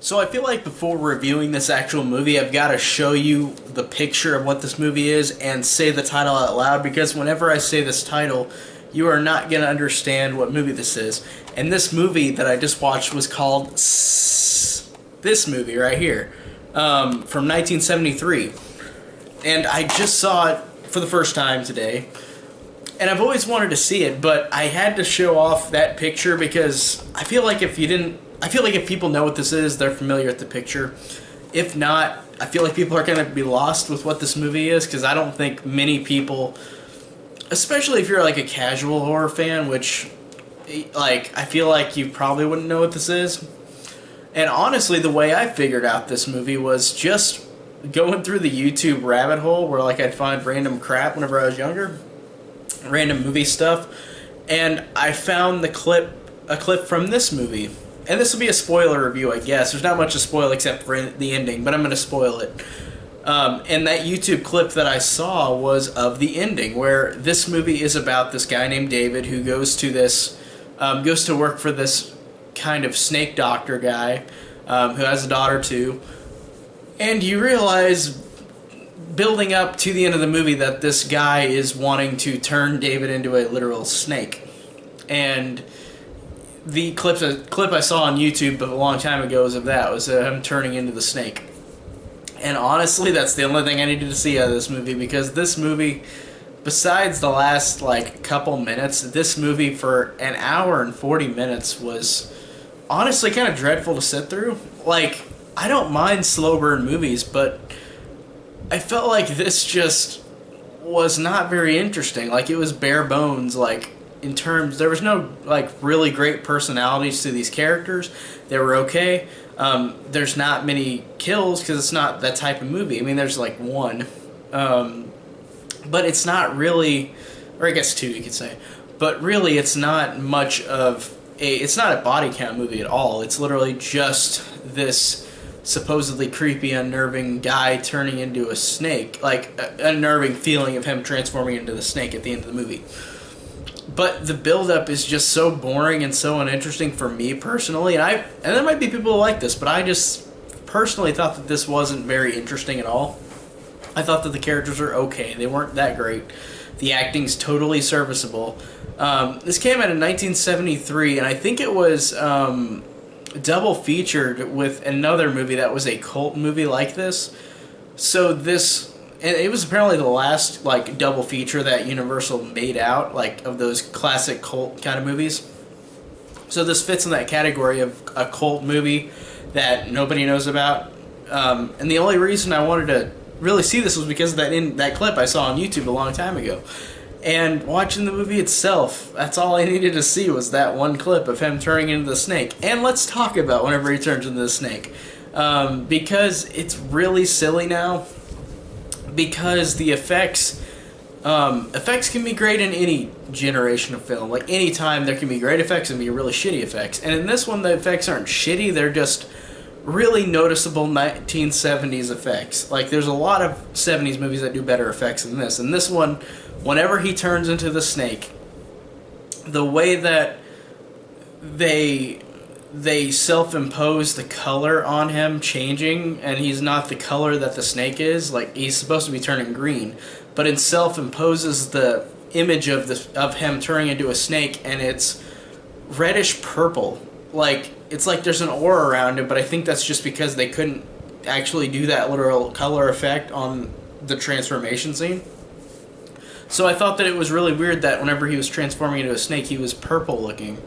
So I feel like before reviewing this actual movie, I've got to show you the picture of what this movie is and say the title out loud, because whenever I say this title, you are not going to understand what movie this is. And this movie that I just watched was called Sssssss. This movie right here, from 1973. And I just saw it for the first time today. And I've always wanted to see it, but I had to show off that picture because I feel like if people know what this is, they're familiar with the picture. If not, I feel like people are going to be lost with what this movie is, because I don't think many people, especially if you're like a casual horror fan, which, like, I feel like you probably wouldn't know what this is. And honestly, the way I figured out this movie was just going through the YouTube rabbit hole where, like, I'd find random crap whenever I was younger, random movie stuff, and I found a clip from this movie. And this will be a spoiler review, I guess. There's not much to spoil except for the ending, but I'm going to spoil it. And that YouTube clip that I saw was of the ending, where this movie is about this guy named David who goes to work for this kind of snake doctor guy who has a daughter too. And you realize, building up to the end of the movie, that this guy is wanting to turn David into a literal snake. And the clip I saw on YouTube a long time ago was him turning into the snake. And honestly, that's the only thing I needed to see out of this movie, because this movie, besides the last like couple minutes, this movie for an hour and 40 minutes was honestly kind of dreadful to sit through. Like, I don't mind slow burn movies, but I felt like this just was not very interesting. Like, it was bare bones. Like, in terms, there was no like really great personalities to these characters. They were okay. There's not many kills because it's not that type of movie. I mean, there's like one, but it's not really, or I guess two, you could say. But really, it's not much of it's not a body count movie at all. It's literally just this supposedly creepy, unnerving guy turning into a snake, like unnerving feeling of him transforming into the snake at the end of the movie. But the build-up is just so boring and so uninteresting for me personally, and there might be people who like this, but I just personally thought that this wasn't very interesting at all. I thought that the characters were okay. They weren't that great. The acting's totally serviceable. This came out in 1973, and I think it was double featured with another movie that was a cult movie like this. So and it was apparently the last like double feature that Universal made out, like, of those classic cult kind of movies. So this fits in that category of a cult movie that nobody knows about. And the only reason I wanted to really see this was because of that clip I saw on YouTube a long time ago. And watching the movie itself, that's all I needed to see was that one clip of him turning into the snake. And let's talk about whenever he turns into the snake. Because it's really silly now. Because the effects can be great in any generation of film. Like, any time there can be great effects and be really shitty effects. And in this one, the effects aren't shitty, they're just really noticeable 1970s effects. Like, there's a lot of 70s movies that do better effects than this. And this one, whenever he turns into the snake, the way that they self-impose the color on him changing, and he's not the color that the snake is. Like, he's supposed to be turning green, but it self-imposes the image of him turning into a snake, and it's reddish purple. Like, it's like there's an aura around it, but I think that's just because they couldn't actually do that literal color effect on the transformation scene. So I thought that it was really weird that whenever he was transforming into a snake, he was purple looking.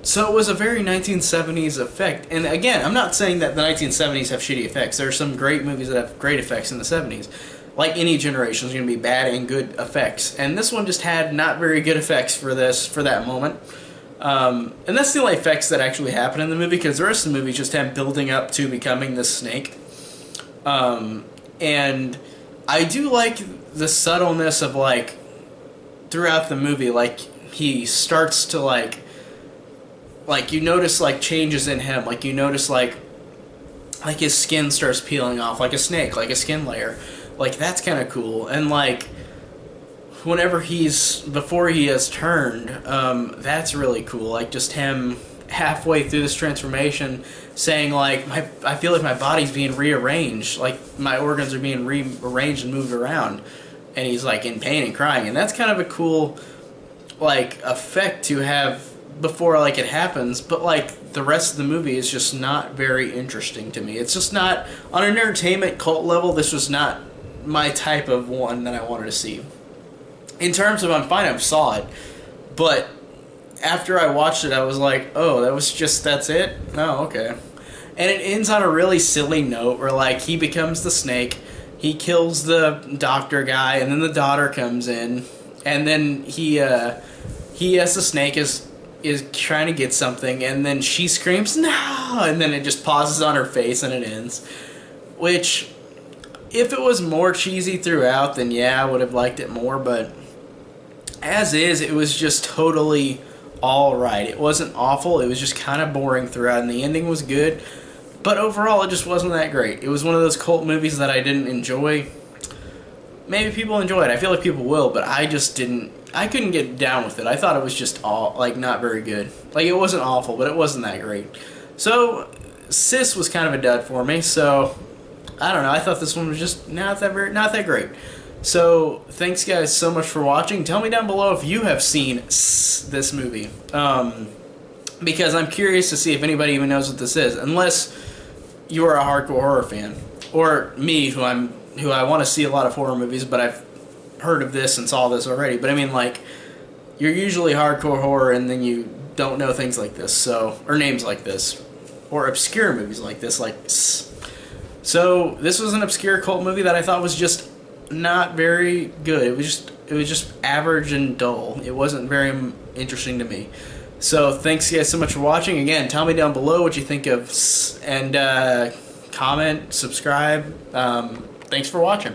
So it was a very 1970s effect. And again, I'm not saying that the 1970s have shitty effects. There are some great movies that have great effects in the 70s. Like any generation is going to be bad and good effects. And this one just had not very good effects for that moment. And that's the only effects that actually happen in the movie, because the rest of the movie is just him building up to becoming this snake. And I do like the subtleness of, like, throughout the movie, like, he starts to, like, you notice, like, changes in him. Like, you notice, like his skin starts peeling off like a snake, like a skin layer. Like, that's kind of cool. And, like, before he has turned, that's really cool. Like, just him halfway through this transformation saying like, I feel like my body's being rearranged, like my organs are being rearranged and moved around, and he's like in pain and crying, and that's kind of a cool like effect to have before like it happens. But like the rest of the movie is just not very interesting to me. It's just not on an entertainment cult level. This was not my type of one that I wanted to see. In terms of I'm fine, I saw it, but after I watched it, I was like, oh, that's it? Oh, okay. And it ends on a really silly note where, like, he becomes the snake, he kills the doctor guy, and then the daughter comes in, and then he as the snake, is trying to get something, and then she screams, no! And then it just pauses on her face, and it ends. Which, if it was more cheesy throughout, then yeah, I would have liked it more, but as is, it was just totally alright. It wasn't awful, it was just kind of boring throughout, and the ending was good, but overall it just wasn't that great. It was one of those cult movies that I didn't enjoy. Maybe people enjoy it, I feel like people will, but I just didn't. I couldn't get down with it. I thought it was just not very good. Like, it wasn't awful, but it wasn't that great. So Ssss was kind of a dud for me, so I don't know, I thought this one was just not that great. So, thanks guys so much for watching. Tell me down below if you have seen this movie. Because I'm curious to see if anybody even knows what this is. Unless you are a hardcore horror fan. Or me, who I want to see a lot of horror movies, but I've heard of this and saw this already. But I mean, like, you're usually hardcore horror and then you don't know things like this. So, or names like this. Or obscure movies like this, like Sssss. So, this was an obscure cult movie that I thought was just not very good. It was just average and dull. It wasn't very interesting to me. So thanks guys so much for watching. Again, tell me down below what you think of, and comment, subscribe. Thanks for watching.